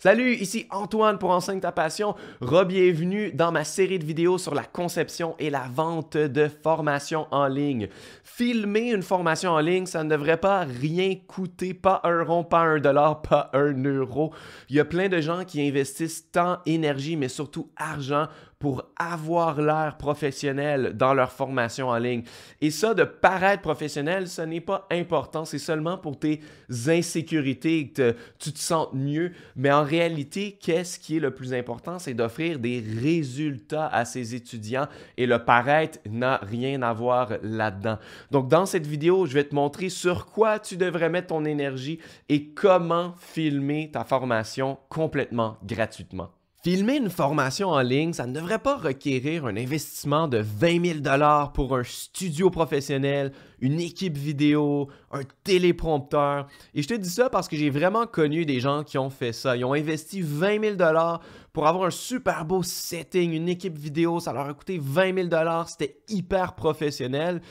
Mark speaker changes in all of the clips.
Speaker 1: Salut, ici Antoine pour Enseigne ta passion. Re-bienvenue dans ma série de vidéos sur la conception et la vente de formations en ligne. Filmer une formation en ligne, ça ne devrait pas rien coûter, pas un rond, pas un dollar, pas un euro. Il y a plein de gens qui investissent temps, énergie, mais surtout argent pour avoir l'air professionnel dans leur formation en ligne. Et ça, de paraître professionnel, ce n'est pas important, c'est seulement pour tes insécurités, que tu te sentes mieux. Mais en réalité, qu'est-ce qui est le plus important? C'est d'offrir des résultats à ses étudiants et le paraître n'a rien à voir là-dedans. Donc, dans cette vidéo, je vais te montrer sur quoi tu devrais mettre ton énergie et comment filmer ta formation complètement gratuitement. Filmer une formation en ligne, ça ne devrait pas requérir un investissement de 20 000 $ pour un studio professionnel, une équipe vidéo, un téléprompteur. Et je te dis ça parce que j'ai vraiment connu des gens qui ont fait ça. Ils ont investi 20 000 $ pour avoir un super beau setting, une équipe vidéo. Ça leur a coûté 20 000 $. C'était hyper professionnel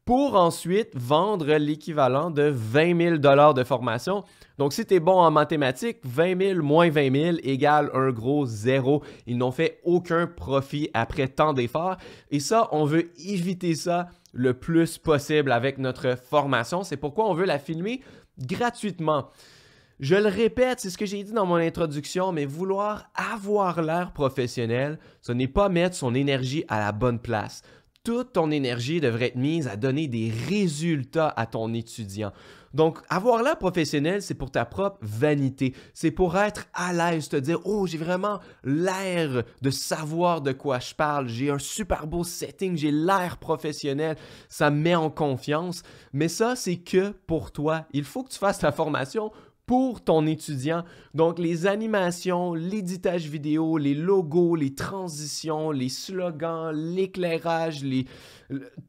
Speaker 1: pour ensuite vendre l'équivalent de 20 000 $ de formation. Donc, si tu es bon en mathématiques, 20 000 moins 20 000 égale un gros zéro. Ils n'ont fait aucun profit après tant d'efforts. Et ça, on veut éviter ça le plus possible avec notre formation. C'est pourquoi on veut la filmer gratuitement. Je le répète, c'est ce que j'ai dit dans mon introduction, mais vouloir avoir l'air professionnel, ce n'est pas mettre son énergie à la bonne place. Toute ton énergie devrait être mise à donner des résultats à ton étudiant. Donc, avoir l'air professionnel, c'est pour ta propre vanité. C'est pour être à l'aise, te dire « Oh, j'ai vraiment l'air de savoir de quoi je parle. J'ai un super beau setting, j'ai l'air professionnel. » Ça me met en confiance. Mais ça, c'est que pour toi. Il faut que tu fasses ta formation pour ton étudiant. Donc, les animations, l'éditage vidéo, les logos, les transitions, les slogans, l'éclairage,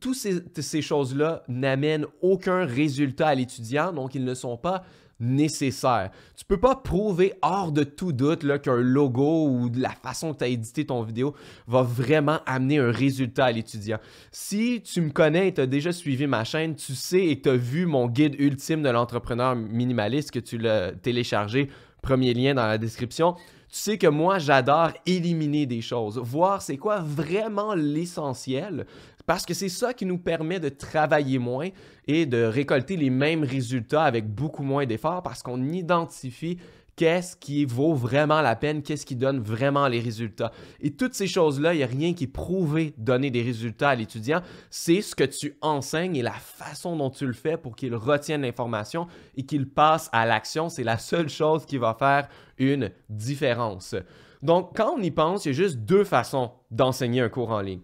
Speaker 1: toutes ces choses-là n'amènent aucun résultat à l'étudiant, donc ils ne sont pas nécessaires. Tu ne peux pas prouver hors de tout doute qu'un logo ou de la façon que tu as édité ton vidéo va vraiment amener un résultat à l'étudiant. Si tu me connais et tu as déjà suivi ma chaîne, tu sais et tu as vu mon guide ultime de l'entrepreneur minimaliste que tu l'as téléchargé, premier lien dans la description. Tu sais que moi, j'adore éliminer des choses, voir c'est quoi vraiment l'essentiel, parce que c'est ça qui nous permet de travailler moins et de récolter les mêmes résultats avec beaucoup moins d'efforts parce qu'on identifie qu'est-ce qui vaut vraiment la peine, qu'est-ce qui donne vraiment les résultats. Et toutes ces choses-là, il n'y a rien qui est prouvé donner des résultats à l'étudiant. C'est ce que tu enseignes et la façon dont tu le fais pour qu'il retienne l'information et qu'il passe à l'action. C'est la seule chose qui va faire une différence. Donc, quand on y pense, il y a juste deux façons d'enseigner un cours en ligne.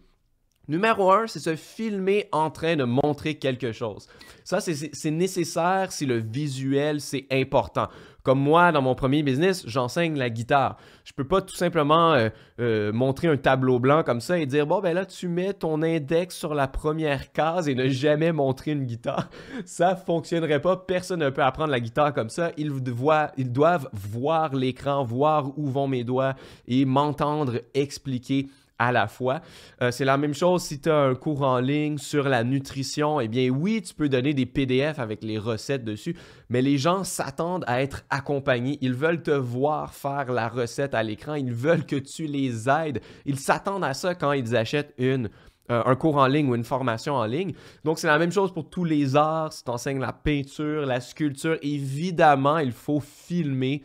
Speaker 1: Numéro 1, c'est se filmer en train de montrer quelque chose. Ça, c'est nécessaire si le visuel, c'est important. Comme moi, dans mon premier business, j'enseigne la guitare. Je ne peux pas tout simplement montrer un tableau blanc comme ça et dire « Bon, ben là, tu mets ton index sur la première case et ne jamais montrer une guitare. » Ça ne fonctionnerait pas. Personne ne peut apprendre la guitare comme ça. Ils doivent voir l'écran, voir où vont mes doigts et m'entendre expliquer à la fois. C'est la même chose si tu as un cours en ligne sur la nutrition. Eh bien oui, tu peux donner des PDF avec les recettes dessus, mais les gens s'attendent à être accompagnés. Ils veulent te voir faire la recette à l'écran. Ils veulent que tu les aides. Ils s'attendent à ça quand ils achètent un cours en ligne ou une formation en ligne. Donc, c'est la même chose pour tous les arts. Si tu enseignes la peinture, la sculpture, évidemment, il faut filmer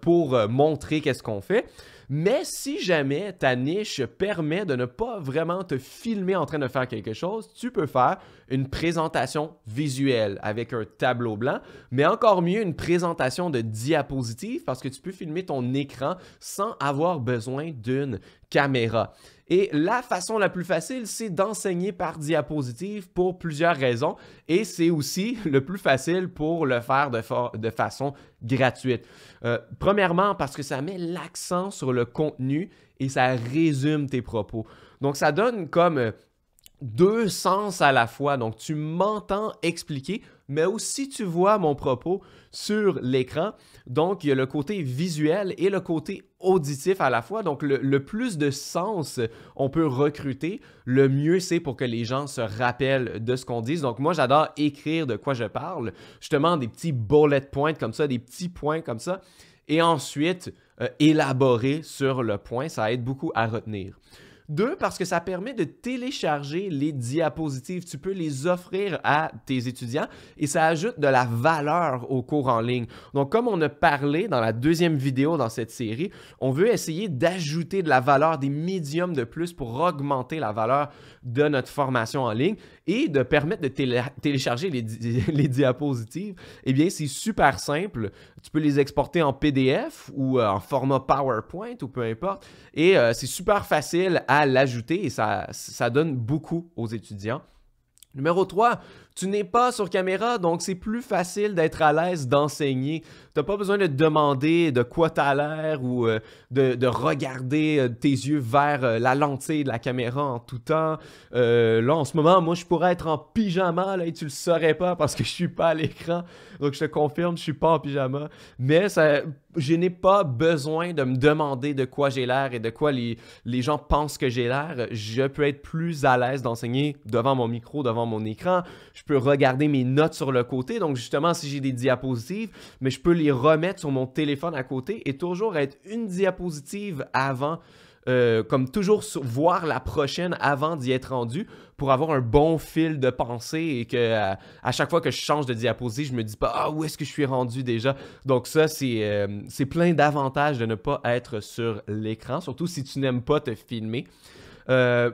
Speaker 1: pour montrer qu'est-ce qu'on fait. Mais si jamais ta niche permet de ne pas vraiment te filmer en train de faire quelque chose, tu peux faire une présentation visuelle avec un tableau blanc, mais encore mieux une présentation de diapositive parce que tu peux filmer ton écran sans avoir besoin d'une caméra. Et la façon la plus facile, c'est d'enseigner par diapositive pour plusieurs raisons et c'est aussi le plus facile pour le faire de façon gratuite. Premièrement, parce que ça met l'accent sur le contenu et ça résume tes propos. Donc, ça donne comme deux sens à la fois. Donc, tu m'entends expliquer, mais aussi tu vois mon propos sur l'écran. Donc, il y a le côté visuel et le côté auditif à la fois. Donc, le plus de sens on peut recruter, le mieux c'est pour que les gens se rappellent de ce qu'on dit. Donc, moi, j'adore écrire de quoi je parle. Justement, des petits bullet points comme ça, des petits points comme ça. et ensuite élaborer sur le point. Ça aide beaucoup à retenir. 2, parce que ça permet de télécharger les diapositives. Tu peux les offrir à tes étudiants et ça ajoute de la valeur au cours en ligne. Donc, comme on a parlé dans la deuxième vidéo dans cette série, on veut essayer d'ajouter de la valeur, des médiums de plus pour augmenter la valeur de notre formation en ligne et de permettre de télécharger les diapositives. Eh bien, c'est super simple. Tu peux les exporter en PDF ou en format PowerPoint ou peu importe. Et c'est super facile à l'ajouter et ça donne beaucoup aux étudiants. Numéro 3, tu n'es pas sur caméra, donc c'est plus facile d'être à l'aise d'enseigner. Tu n'as pas besoin de te demander de quoi tu as l'air ou de regarder tes yeux vers la lentille de la caméra en tout temps. Là, en ce moment, moi, je pourrais être en pyjama là, et tu le saurais pas parce que je suis pas à l'écran. Donc, je te confirme, je suis pas en pyjama. Mais je n'ai pas besoin de me demander de quoi j'ai l'air et de quoi les gens pensent que j'ai l'air. Je peux être plus à l'aise d'enseigner devant mon micro, devant mon écran. Je peux regarder mes notes sur le côté. Donc, justement, si j'ai des diapositives, mais je peux les remettre sur mon téléphone à côté et toujours être une diapositive avant, comme toujours voir la prochaine avant d'y être rendu pour avoir un bon fil de pensée et que à chaque fois que je change de diapositive, je me dis pas « Ah, où est-ce que je suis rendu déjà? » Donc ça, c'est plein d'avantages de ne pas être sur l'écran, surtout si tu n'aimes pas te filmer.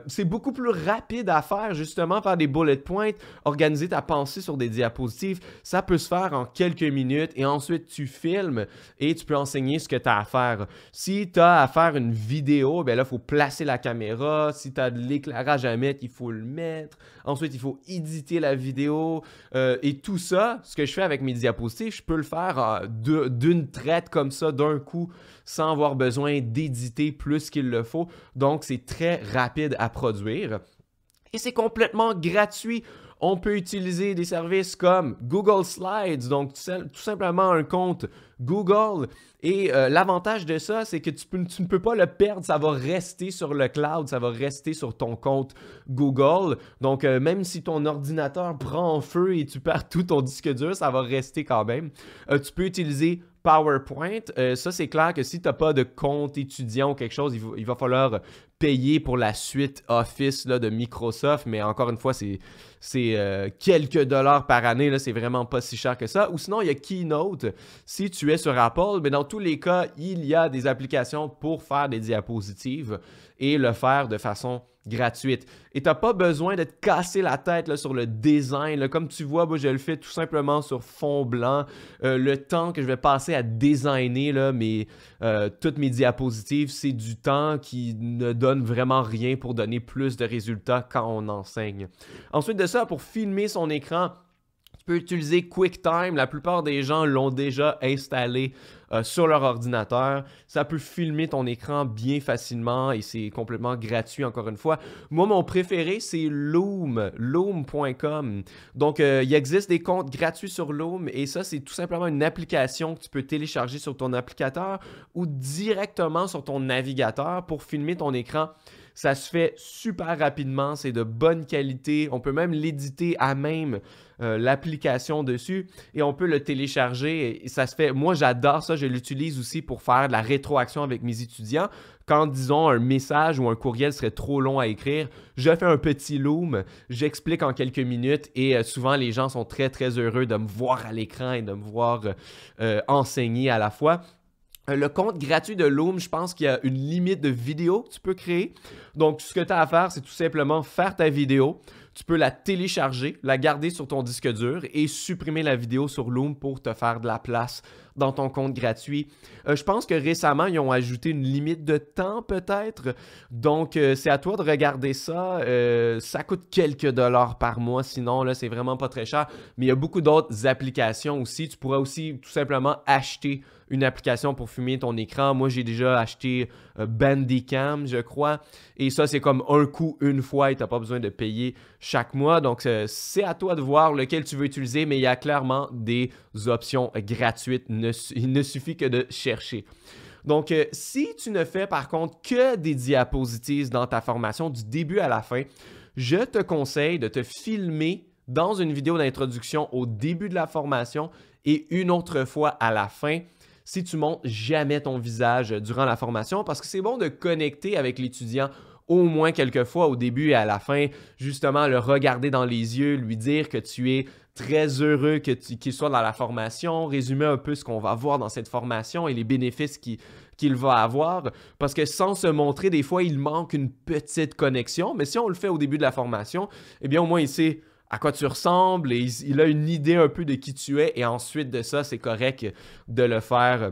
Speaker 1: C'est beaucoup plus rapide à faire, justement, faire des bullet points, organiser ta pensée sur des diapositives. Ça peut se faire en quelques minutes et ensuite tu filmes et tu peux enseigner ce que tu as à faire. Si tu as à faire une vidéo, ben là, il faut placer la caméra. Si tu as de l'éclairage à mettre, il faut le mettre. Ensuite, il faut éditer la vidéo et tout ça, ce que je fais avec mes diapositives, je peux le faire d'une traite comme ça, d'un coup, sans avoir besoin d'éditer plus qu'il le faut. Donc, c'est très rapide à produire. Et c'est complètement gratuit. On peut utiliser des services comme Google Slides, donc tout simplement un compte Google. Et l'avantage de ça, c'est que tu ne peux pas le perdre, ça va rester sur le cloud, ça va rester sur ton compte Google. Donc, même si ton ordinateur prend feu et tu perds tout ton disque dur, ça va rester quand même. Tu peux utiliser PowerPoint. Ça, c'est clair que si tu n'as pas de compte étudiant ou quelque chose, il va falloir payer pour la suite Office là, de Microsoft, mais encore une fois, c'est quelques dollars par année, là, c'est vraiment pas si cher que ça. Ou sinon, il y a Keynote. Si tu es sur Apple, mais dans tous les cas, il y a des applications pour faire des diapositives et le faire de façon gratuite. Et tu n'as pas besoin de te casser la tête là, sur le design. Là. Comme tu vois, moi, je le fais tout simplement sur fond blanc. Le temps que je vais passer à designer là, toutes mes diapositives, c'est du temps qui ne donne vraiment rien pour donner plus de résultats quand on enseigne. Ensuite de ça, pour filmer son écran, tu peux utiliser QuickTime. La plupart des gens l'ont déjà installé sur leur ordinateur. Ça peut filmer ton écran bien facilement et c'est complètement gratuit encore une fois. Moi, mon préféré, c'est Loom, loom.com. Donc, il existe des comptes gratuits sur Loom et ça, c'est tout simplement une application que tu peux télécharger sur ton applicateur ou directement sur ton navigateur pour filmer ton écran. Ça se fait super rapidement, c'est de bonne qualité. On peut même l'éditer à même l'application dessus et on peut le télécharger. Et ça se fait. Moi, j'adore ça. Je l'utilise aussi pour faire de la rétroaction avec mes étudiants. Quand, disons, un message ou un courriel serait trop long à écrire, je fais un petit Loom, j'explique en quelques minutes et souvent, les gens sont très, très heureux de me voir à l'écran et de me voir enseigner à la fois. Le compte gratuit de Loom, je pense qu'il y a une limite de vidéos que tu peux créer. Donc, ce que tu as à faire, c'est tout simplement faire ta vidéo. Tu peux la télécharger, la garder sur ton disque dur et supprimer la vidéo sur Loom pour te faire de la place dans ton compte gratuit. Je pense que récemment, ils ont ajouté une limite de temps peut-être. Donc, c'est à toi de regarder ça. Ça coûte quelques dollars par mois. Sinon, là, c'est vraiment pas très cher. Mais il y a beaucoup d'autres applications aussi. Tu pourrais aussi tout simplement acheter une application pour filmer ton écran. Moi, j'ai déjà acheté Bandicam, je crois. Et ça, c'est comme un coup, une fois et tu n'as pas besoin de payer chaque mois. Donc, c'est à toi de voir lequel tu veux utiliser, mais il y a clairement des options gratuites. Il ne suffit que de chercher. Donc, si tu ne fais par contre que des diapositives dans ta formation du début à la fin, je te conseille de te filmer dans une vidéo d'introduction au début de la formation et une autre fois à la fin. si tu montres jamais ton visage durant la formation parce que c'est bon de connecter avec l'étudiant au moins quelques fois au début et à la fin, justement le regarder dans les yeux, lui dire que tu es très heureux qu'il soit dans la formation, résumer un peu ce qu'on va voir dans cette formation et les bénéfices qu'il va avoir, parce que sans se montrer, des fois, il manque une petite connexion, mais si on le fait au début de la formation, eh bien au moins il sait à quoi tu ressembles et il a une idée un peu de qui tu es et ensuite de ça, c'est correct de le faire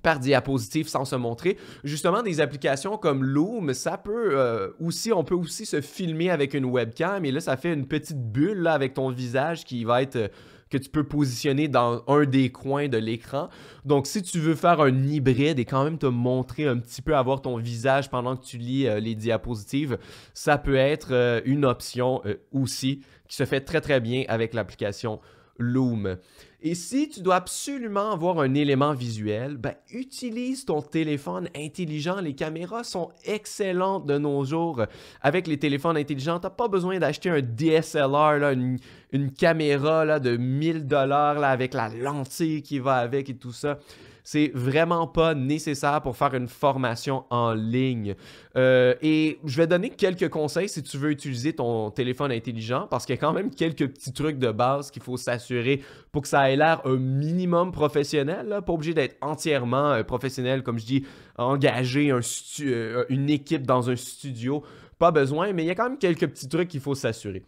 Speaker 1: par diapositive sans se montrer. Justement, des applications comme Loom, ça peut on peut aussi se filmer avec une webcam et là, ça fait une petite bulle là, avec ton visage qui va être que tu peux positionner dans un des coins de l'écran. Donc, si tu veux faire un hybride et quand même te montrer un petit peu, avoir ton visage pendant que tu lis les diapositives, ça peut être une option aussi qui se fait très, très bien avec l'application Loom. Et si tu dois absolument avoir un élément visuel, ben, utilise ton téléphone intelligent. Les caméras sont excellentes de nos jours. Avec les téléphones intelligents, tu n'as pas besoin d'acheter un DSLR, là, une caméra là, de 1000 $ là, avec la lentille qui va avec et tout ça. C'est vraiment pas nécessaire pour faire une formation en ligne. Et je vais donner quelques conseils si tu veux utiliser ton téléphone intelligent parce qu'il y a quand même quelques petits trucs de base qu'il faut s'assurer pour que ça ait l'air un minimum professionnel. Là, pas obligé d'être entièrement professionnel, comme je dis, engager une équipe dans un studio. Pas besoin, mais il y a quand même quelques petits trucs qu'il faut s'assurer.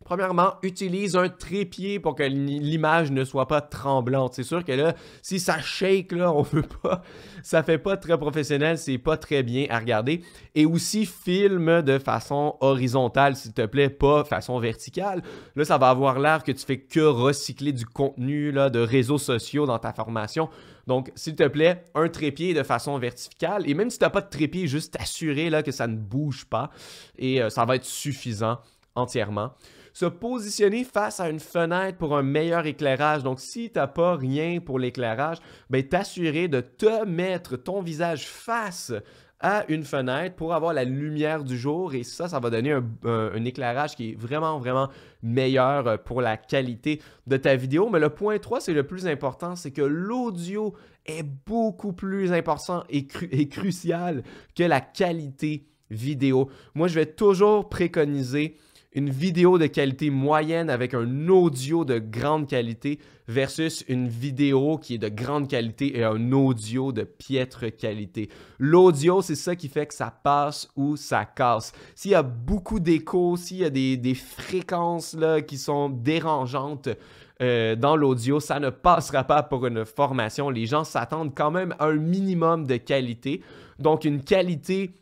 Speaker 1: Premièrement, utilise un trépied pour que l'image ne soit pas tremblante. C'est sûr que là, si ça shake, là, on veut pas, ça fait pas très professionnel, c'est pas très bien à regarder. Et aussi, filme de façon horizontale, s'il te plaît, pas façon verticale. Là, ça va avoir l'air que tu fais que recycler du contenu là, de réseaux sociaux dans ta formation. Donc, s'il te plaît, un trépied de façon verticale. Et même si tu n'as pas de trépied, juste t'assurer là, que ça ne bouge pas. Et ça va être suffisant entièrement. Se positionner face à une fenêtre pour un meilleur éclairage. Donc, si tu n'as pas rien pour l'éclairage, ben, t'assurer de te mettre ton visage face à une fenêtre pour avoir la lumière du jour et ça va donner un éclairage qui est vraiment, vraiment meilleur pour la qualité de ta vidéo. Mais le point 3, c'est le plus important, c'est que l'audio est beaucoup plus important et crucial que la qualité vidéo. Moi, je vais toujours préconiser une vidéo de qualité moyenne avec un audio de grande qualité versus une vidéo qui est de grande qualité et un audio de piètre qualité. L'audio, c'est ça qui fait que ça passe ou ça casse. S'il y a beaucoup d'écho, s'il y a des fréquences là, qui sont dérangeantes dans l'audio, ça ne passera pas pour une formation. Les gens s'attendent quand même à un minimum de qualité. Donc, une qualité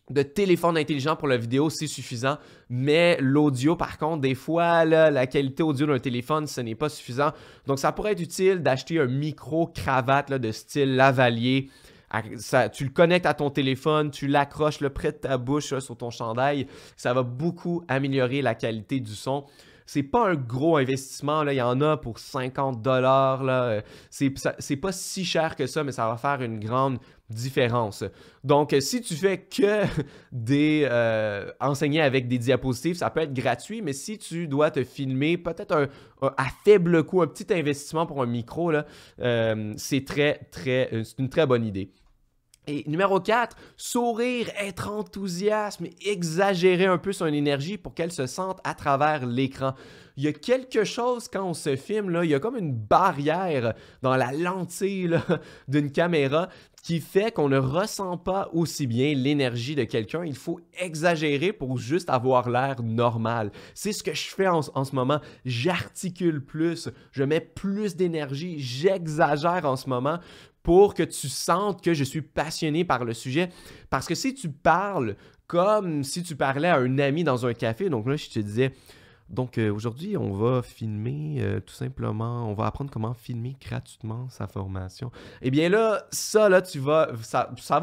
Speaker 1: de téléphone intelligent pour la vidéo, c'est suffisant, mais l'audio, par contre, des fois, là, la qualité audio d'un téléphone, ce n'est pas suffisant. Donc, ça pourrait être utile d'acheter un micro-cravate là, de style lavalier. Tu le connectes à ton téléphone, tu l'accroches là, près de ta bouche là, sur ton chandail. Ça va beaucoup améliorer la qualité du son. C'est pas un gros investissement, là. Il y en a pour 50 $. Là. C'est pas si cher que ça, mais ça va faire une grande différence. Donc, si tu fais que enseigner avec des diapositives, ça peut être gratuit, mais si tu dois te filmer, peut-être à faible coût, un petit investissement pour un micro, là, c'est une très bonne idée. Et numéro 4, sourire, être enthousiaste, mais exagérer un peu son énergie pour qu'elle se sente à travers l'écran. Il y a quelque chose quand on se filme, là, il y a comme une barrière dans la lentille d'une caméra qui fait qu'on ne ressent pas aussi bien l'énergie de quelqu'un. Il faut exagérer pour juste avoir l'air normal. C'est ce que je fais en ce moment. J'articule plus, je mets plus d'énergie, j'exagère en ce moment pour que tu sentes que je suis passionné par le sujet. Parce que si tu parles comme si tu parlais à un ami dans un café, donc là, je te disais, donc aujourd'hui, on va filmer tout simplement, on va apprendre comment filmer gratuitement sa formation. Eh bien là, ça va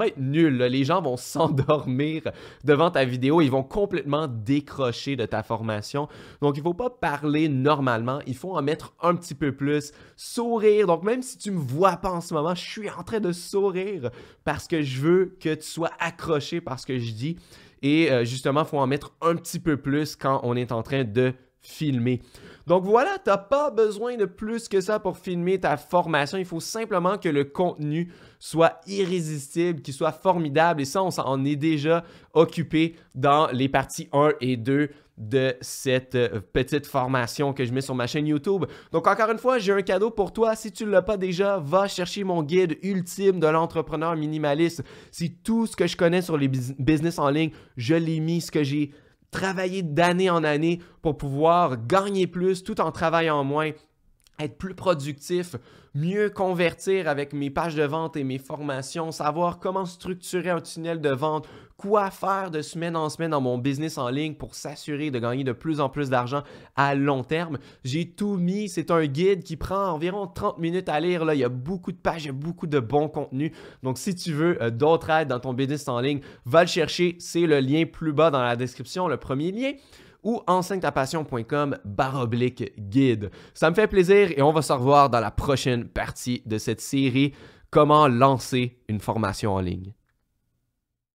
Speaker 1: être nul. Là. Les gens vont s'endormir devant ta vidéo, ils vont complètement décrocher de ta formation. Donc, il ne faut pas parler normalement, il faut en mettre un petit peu plus, sourire. Donc, même si tu ne me vois pas en ce moment, je suis en train de sourire parce que je veux que tu sois accroché par ce que je dis. Et justement, il faut en mettre un petit peu plus quand on est en train de filmer. Donc voilà, tu n'as pas besoin de plus que ça pour filmer ta formation. Il faut simplement que le contenu soit irrésistible, qu'il soit formidable. Et ça, on s'en est déjà occupé dans les parties 1 et 2 de cette petite formation que je mets sur ma chaîne YouTube. Donc encore une fois, j'ai un cadeau pour toi. Si tu ne l'as pas déjà, va chercher mon guide ultime de l'entrepreneur minimaliste. C'est tout ce que je connais sur les business en ligne. Je l'ai mis, ce que j'ai travailler d'année en année pour pouvoir gagner plus tout en travaillant moins, être plus productif, mieux convertir avec mes pages de vente et mes formations, savoir comment structurer un tunnel de vente, quoi faire de semaine en semaine dans mon business en ligne pour s'assurer de gagner de plus en plus d'argent à long terme. J'ai tout mis, c'est un guide qui prend environ 30 minutes à lire. Là. Il y a beaucoup de pages, il y a beaucoup de bon contenu. Donc, si tu veux d'autres aides dans ton business en ligne, va le chercher. C'est le lien plus bas dans la description, le premier lien, ou enseignetapassion.com/guide. Ça me fait plaisir et on va se revoir dans la prochaine partie de cette série « Comment lancer une formation en ligne ».